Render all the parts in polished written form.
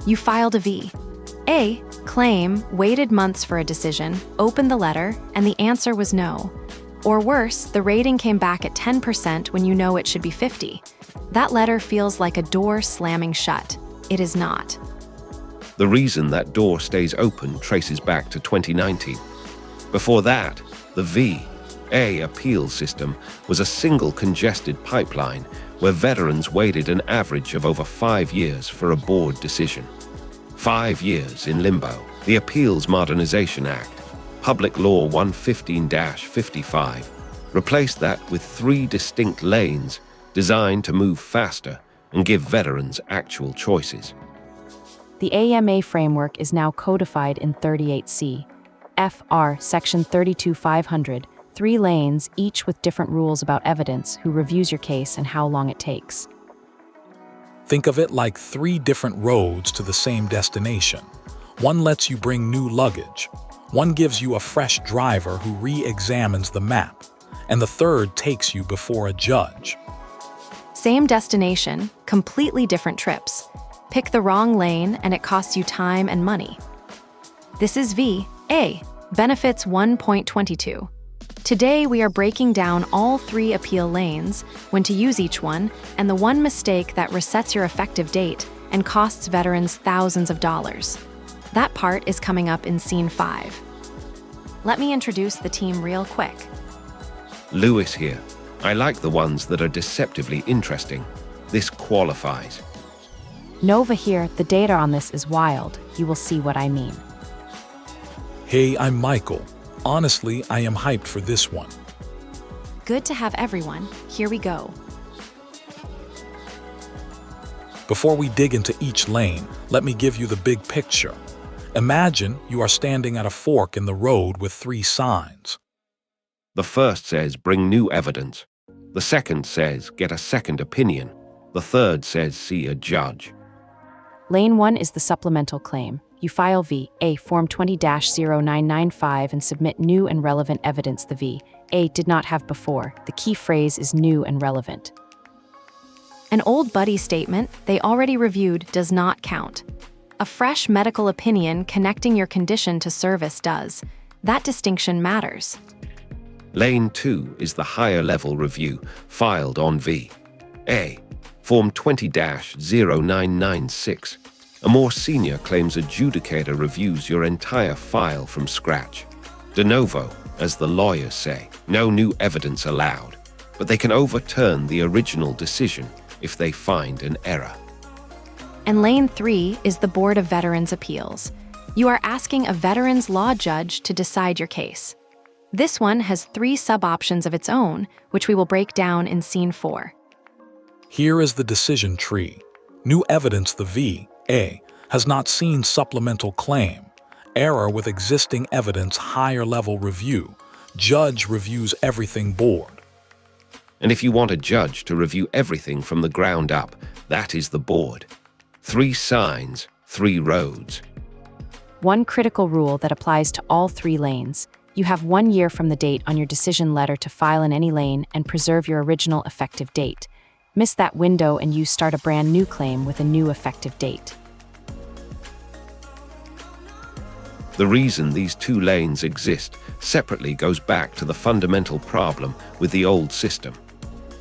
You filed a V. A. Claim, waited months for a decision, opened the letter, and the answer was no. Or worse, the rating came back at 10% when you know it should be 50. That letter feels like a door slamming shut. It is not. The reason that door stays open traces back to 2019. Before that, the VA appeal system was a single congested pipeline where veterans waited an average of over 5 years for a board decision. 5 years in limbo. The Appeals Modernization Act, Public Law 115-55, replaced that with 3 distinct lanes designed to move faster and give veterans actual choices. The AMA framework is now codified in 38 CFR Section 32500, 3 lanes, each with different rules about evidence, who reviews your case and how long it takes. Think of it like 3 different roads to the same destination. One lets you bring new luggage. One gives you a fresh driver who re-examines the map. And the third takes you before a judge. Same destination, completely different trips. Pick the wrong lane and it costs you time and money. This is VA, Benefits 1.22. Today we are breaking down all 3 appeal lanes, when to use each one, and the one mistake that resets your effective date and costs veterans thousands of dollars. That part is coming up in Scene 5. Let me introduce the team real quick. Lewis here. I like the ones that are deceptively interesting. This qualifies. Nova here. The data on this is wild. You will see what I mean. Hey, I'm Michael. Honestly, I am hyped for this one. Good to have everyone. Here we go. Before we dig into each lane, let me give you the big picture. Imagine you are standing at a fork in the road with 3 signs. The first says, bring new evidence. The second says, get a second opinion. The third says, see a judge. Lane 1 is the supplemental claim. You file VA Form 20-0995 and submit new and relevant evidence the VA did not have before. The key phrase is new and relevant. An old buddy statement they already reviewed does not count. A fresh medical opinion connecting your condition to service does. That distinction matters. Lane 2 is the higher level review filed on VA Form 20-0996. A more senior claims adjudicator reviews your entire file from scratch. De novo, as the lawyers say, no new evidence allowed, but they can overturn the original decision if they find an error. And Lane 3 is the Board of Veterans' Appeals. You are asking a veterans law judge to decide your case. This one has 3 sub-options of its own, which we will break down in Scene 4. Here is the decision tree. New evidence the VA has not seen supplemental claim. Error with existing evidence higher level review. Judge reviews everything board. And if you want a judge to review everything from the ground up, that is the board. 3 signs, 3 roads. One critical rule that applies to all 3 lanes. You have 1 year from the date on your decision letter to file in any lane and preserve your original effective date. Miss that window and you start a brand new claim with a new effective date. The reason these 2 lanes exist separately goes back to the fundamental problem with the old system.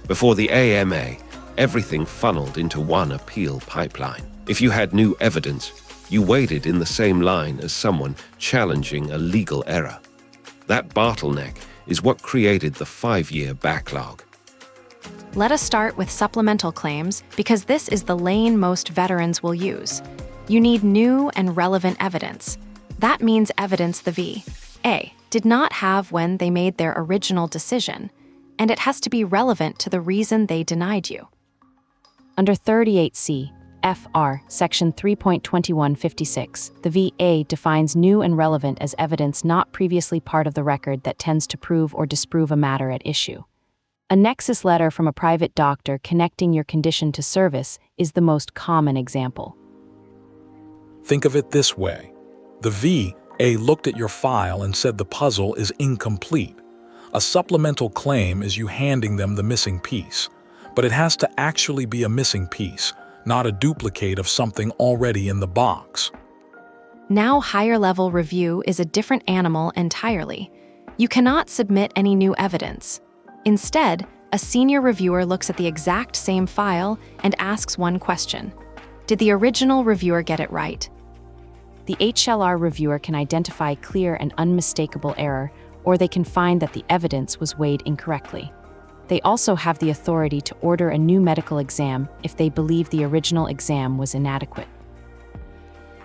Before the AMA, everything funneled into one appeal pipeline. If you had new evidence, you waited in the same line as someone challenging a legal error. That bottleneck is what created the 5-year backlog. Let us start with supplemental claims because this is the lane most veterans will use. You need new and relevant evidence. That means evidence the VA did not have when they made their original decision, and it has to be relevant to the reason they denied you. Under 38 CFR Section 3.2156, the VA defines new and relevant as evidence not previously part of the record that tends to prove or disprove a matter at issue. A nexus letter from a private doctor connecting your condition to service is the most common example. Think of it this way. The VA looked at your file and said the puzzle is incomplete. A supplemental claim is you handing them the missing piece, but it has to actually be a missing piece, not a duplicate of something already in the box. Now, higher-level review is a different animal entirely. You cannot submit any new evidence. Instead, a senior reviewer looks at the exact same file and asks one question. Did the original reviewer get it right? The HLR reviewer can identify clear and unmistakable error, or they can find that the evidence was weighed incorrectly. They also have the authority to order a new medical exam if they believe the original exam was inadequate.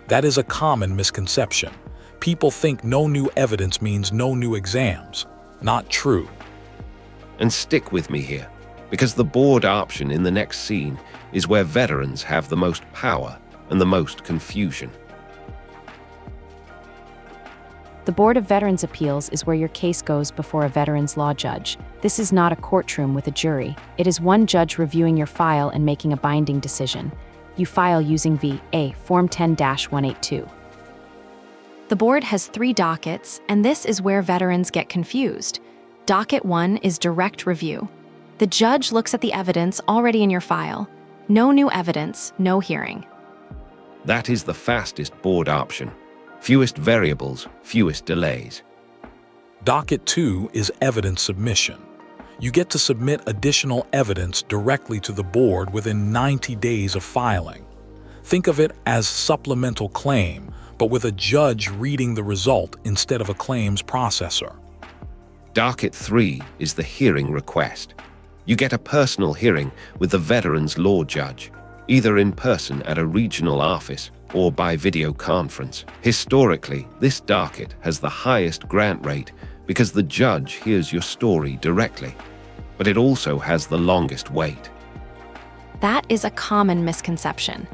That is a common misconception. People think no new evidence means no new exams. Not true. And stick with me here, because the board option in the next scene is where veterans have the most power and the most confusion. The Board of Veterans' Appeals is where your case goes before a veterans law judge. This is not a courtroom with a jury. It is one judge reviewing your file and making a binding decision. You file using VA Form 10-182. The board has 3 dockets, and this is where veterans get confused. Docket 1 is direct review. The judge looks at the evidence already in your file. No new evidence, no hearing. That is the fastest board option. Fewest variables, fewest delays. Docket 2 is evidence submission. You get to submit additional evidence directly to the board within 90 days of filing. Think of it as supplemental claim, but with a judge reading the result instead of a claims processor. Docket 3 is the hearing request. You get a personal hearing with the veterans law judge, either in person at a regional office or by video conference. Historically, this docket has the highest grant rate because the judge hears your story directly, but it also has the longest wait. That is a common misconception.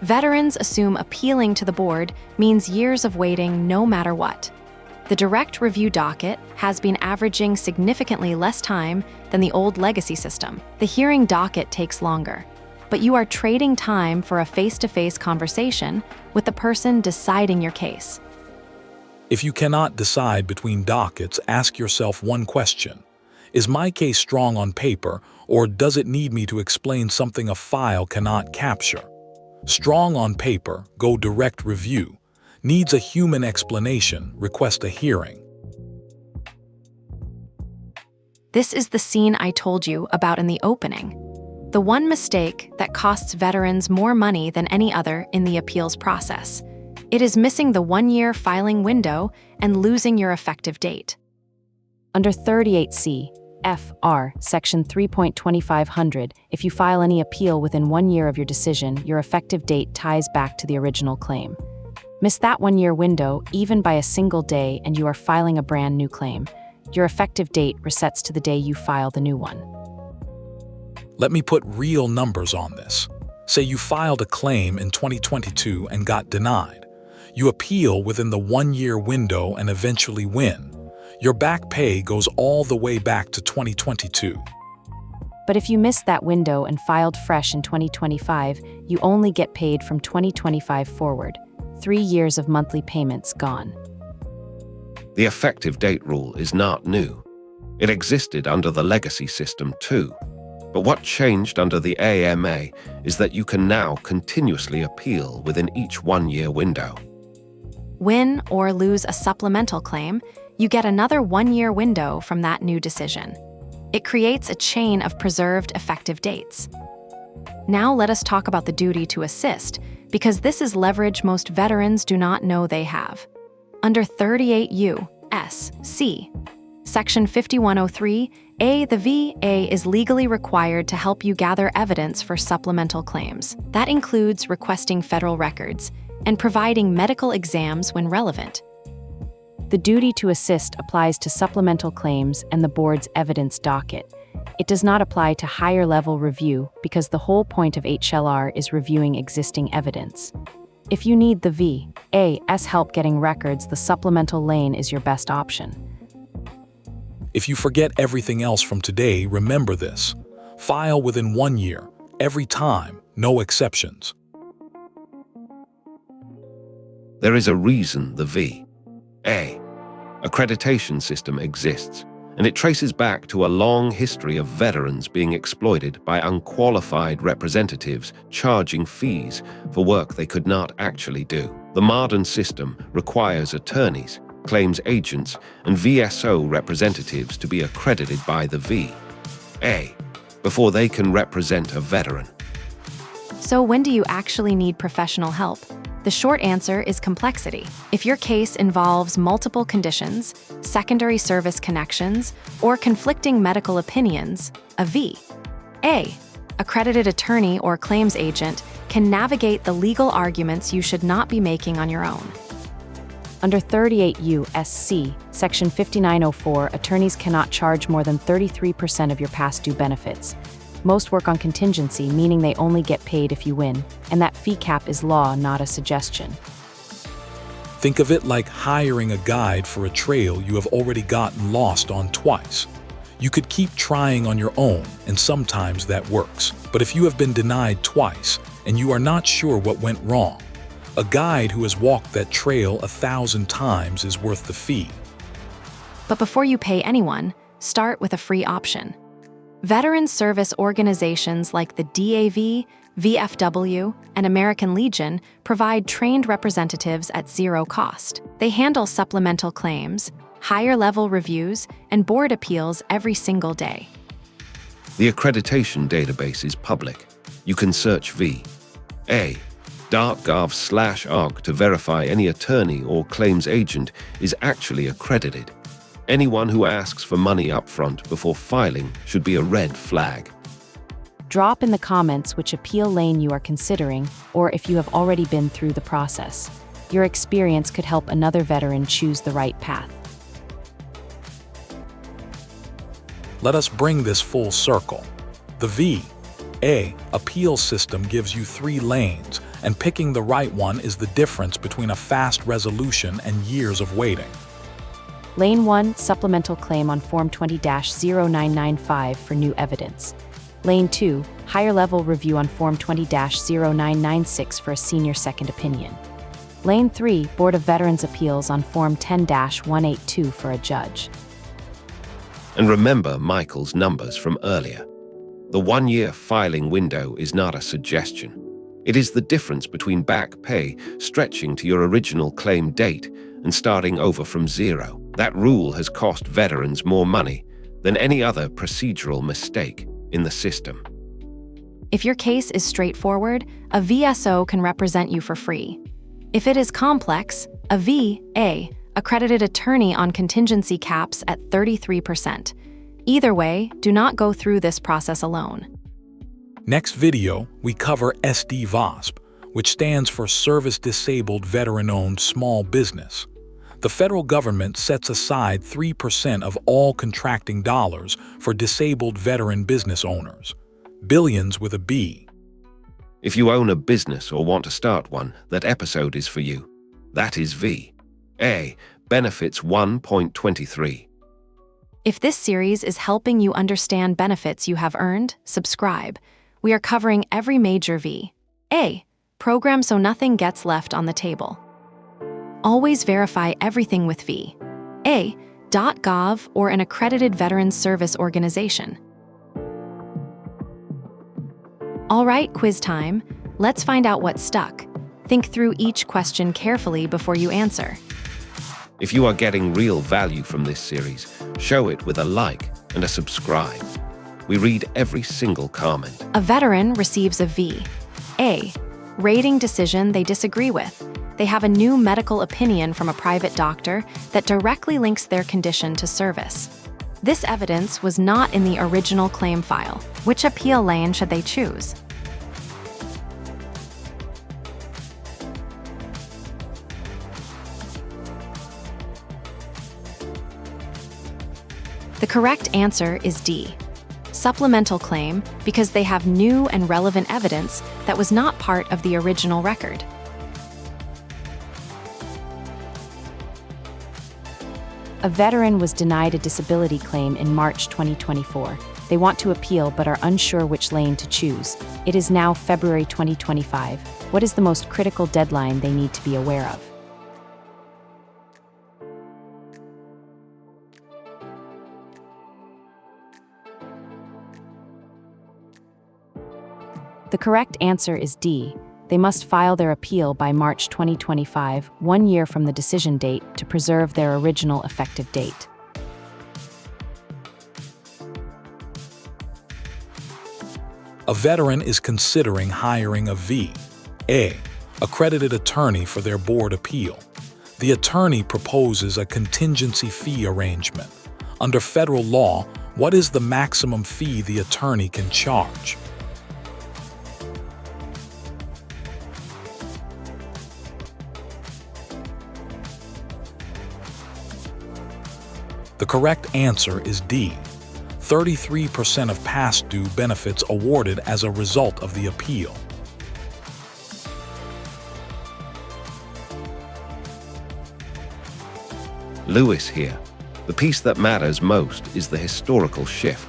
Veterans assume appealing to the board means years of waiting no matter what. The direct review docket has been averaging significantly less time than the old legacy system. The hearing docket takes longer, but you are trading time for a face-to-face conversation with the person deciding your case. If you cannot decide between dockets, ask yourself one question. Is my case strong on paper, or does it need me to explain something a file cannot capture? Strong on paper, go direct review. Needs a human explanation, request a hearing. This is the scene I told you about in the opening. The one mistake that costs veterans more money than any other in the appeals process. It is missing the 1-year filing window and losing your effective date. Under 38 CFR Section 3.2500, if you file any appeal within 1 year of your decision, your effective date ties back to the original claim. Miss that 1-year window even by a single day and you are filing a brand new claim. Your effective date resets to the day you file the new one. Let me put real numbers on this. Say you filed a claim in 2022 and got denied. You appeal within the 1-year window and eventually win. Your back pay goes all the way back to 2022. But if you missed that window and filed fresh in 2025, you only get paid from 2025 forward. 3 years of monthly payments gone. The effective date rule is not new. It existed under the legacy system too. But what changed under the AMA is that you can now continuously appeal within each 1-year window. Win or lose a supplemental claim, you get another 1-year window from that new decision. It creates a chain of preserved effective dates. Now let us talk about the duty to assist, because this is leverage most veterans do not know they have. Under 38 U.S.C. Section 5103A, the VA is legally required to help you gather evidence for supplemental claims. That includes requesting federal records and providing medical exams when relevant. The duty to assist applies to supplemental claims and the board's evidence docket. It does not apply to higher-level review because the whole point of HLR is reviewing existing evidence. If you need the VA's help getting records, the supplemental lane is your best option. If you forget everything else from today, remember this. File within 1 year, every time, no exceptions. There is a reason the VA accreditation system exists, and it traces back to a long history of veterans being exploited by unqualified representatives charging fees for work they could not actually do. The modern system requires attorneys, claims agents, and VSO representatives to be accredited by the VA before they can represent a veteran. So when do you actually need professional help? The short answer is complexity. If your case involves multiple conditions, secondary service connections, or conflicting medical opinions, a VA accredited attorney or claims agent can navigate the legal arguments you should not be making on your own. Under 38 U.S.C. Section 5904, attorneys cannot charge more than 33% of your past due benefits. Most work on contingency, meaning they only get paid if you win, and that fee cap is law, not a suggestion. Think of it like hiring a guide for a trail you have already gotten lost on twice. You could keep trying on your own, and sometimes that works. But if you have been denied twice, and you are not sure what went wrong, a guide who has walked that trail 1,000 times is worth the fee. But before you pay anyone, start with a free option. Veteran service organizations like the DAV, VFW, and American Legion provide trained representatives at zero cost. They handle supplemental claims, higher-level reviews, and board appeals every single day. The accreditation database is public. You can search va.gov/org to verify any attorney or claims agent is actually accredited. Anyone who asks for money upfront before filing should be a red flag. Drop in the comments which appeal lane you are considering, or if you have already been through the process. Your experience could help another veteran choose the right path. Let us bring this full circle. The VA appeal system gives you 3 lanes, and picking the right one is the difference between a fast resolution and years of waiting. Lane 1, supplemental claim on Form 20-0995 for new evidence. Lane 2, higher-level review on Form 20-0996 for a senior second opinion. Lane 3, Board of Veterans Appeals on Form 10-182 for a judge. And remember Michael's numbers from earlier. The 1-year filing window is not a suggestion. It is the difference between back pay stretching to your original claim date and starting over from zero. That rule has cost veterans more money than any other procedural mistake in the system. If your case is straightforward, a VSO can represent you for free. If it is complex, a VA accredited attorney on contingency caps at 33%. Either way, do not go through this process alone. Next video, we cover SD-VOSP, which stands for Service Disabled Veteran-Owned Small Business. The federal government sets aside 3% of all contracting dollars for disabled veteran business owners. Billions with a B. If you own a business or want to start one, that episode is for you. That is VA Benefits 1.23. If this series is helping you understand benefits you have earned, subscribe. We are covering every major VA program so nothing gets left on the table. Always verify everything with va.gov or an accredited veterans service organization. All right, quiz time. Let's find out what's stuck. Think through each question carefully before you answer. If you are getting real value from this series, show it with a like and a subscribe. We read every single comment. A veteran receives a VA rating decision they disagree with. They have a new medical opinion from a private doctor that directly links their condition to service. This evidence was not in the original claim file. Which appeal lane should they choose? The correct answer is D. Supplemental claim, because they have new and relevant evidence that was not part of the original record. A veteran was denied a disability claim in March 2024. They want to appeal but are unsure which lane to choose. It is now February 2025. What is the most critical deadline they need to be aware of? The correct answer is D. They must file their appeal by March 2025, 1 year from the decision date, to preserve their original effective date. A veteran is considering hiring a VA, accredited attorney for their board appeal. The attorney proposes a contingency fee arrangement. Under federal law, what is the maximum fee the attorney can charge? The correct answer is D. 33% of past due benefits awarded as a result of the appeal. Lewis here. The piece that matters most is the historical shift.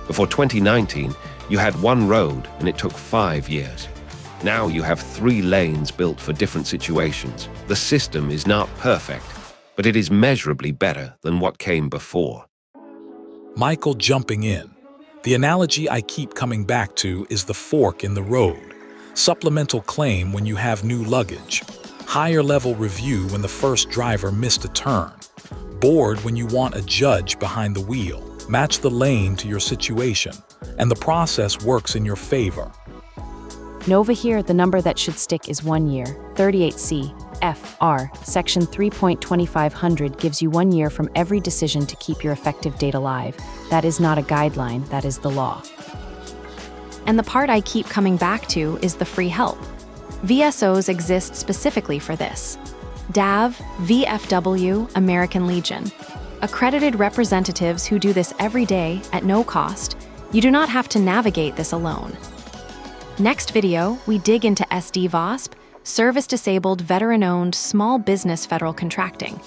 Before 2019, you had one road and it took 5 years. Now you have 3 lanes built for different situations. The system is not perfect, but it is measurably better than what came before. Michael jumping in. The analogy I keep coming back to is the fork in the road. Supplemental claim when you have new luggage. Higher level review when the first driver missed a turn. Board when you want a judge behind the wheel. Match the lane to your situation, and the process works in your favor. Nova here, the number that should stick is 1 year. 38 CFR, Section 3.2500 gives you 1 year from every decision to keep your effective date alive. That is not a guideline, that is the law. And the part I keep coming back to is the free help. VSOs exist specifically for this. DAV, VFW, American Legion. Accredited representatives who do this every day at no cost. You do not have to navigate this alone. Next video, we dig into SD-VOSP, service-disabled, veteran-owned, small business federal contracting.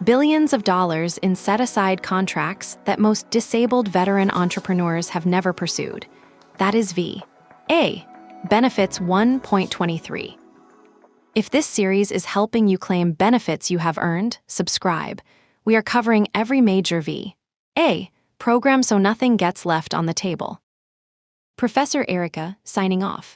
Billions of dollars in set-aside contracts that most disabled veteran entrepreneurs have never pursued. That is V. A. Benefits 1.23. If this series is helping you claim benefits you have earned, subscribe. We are covering every major V. A. program so nothing gets left on the table. Professor Erica, signing off.